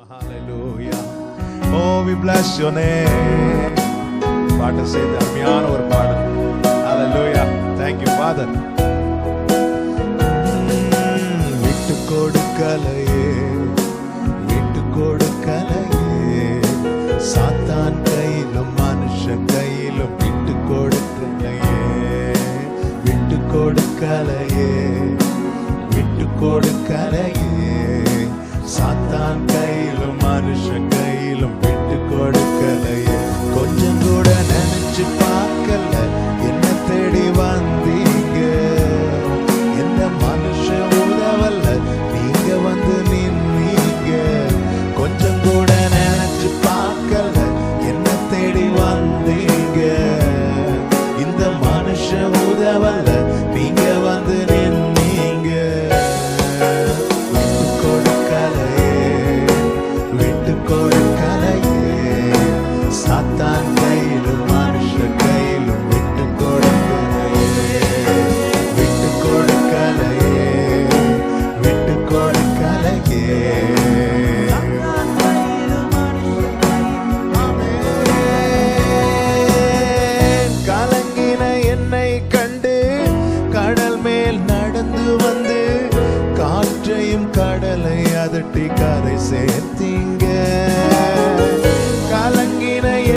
Hallelujah. Oh, we bless your name. பாட்டு செய்த அருமையான ஒரு பாடல். Hallelujah. Thank you, Father. விட்டு கொடுக்கலையே, விட்டு கொடுக்கலையே, சாத்தான் கையிலும் மனுஷன் கையிலும் விட்டு கொடுக்கலையே, விட்டு கொடுக்கலையே, விட்டு கொடுக்கலையே, சாத்தான் கையிலும் மனுஷன் கையிலும் விட்டு கொடுக்கலையே. கொஞ்சம் கூட நினைச்சு பார்க்கல, என்ன தேடி வந்தீங்க, என்ன மனுஷன் உதவல்ல, நீங்க வந்து நின்னீங்க. கொஞ்சம் கூட நினைச்சு பார்க்கல, என்ன தேடி வந்தீங்க, இந்த மனுஷன் உதவல்ல, நீங்க வந்து நின்னீங்க. விட்டு கொடுக்கலையே, விட்டு கொடுக்கலையே, சாத்தான் கையிலும் மனுஷன் கையிலும் விட்டு கொடுக்கலையே, விட்டு கொடுக்கலையே, விட்டு கொடுக்கலையே. கலங்கின என்னை கண்டு கடல் மேல் நடந்து வந்து காற்றையும் கடலை அதட்டி கரை சேர்த்தீங்க.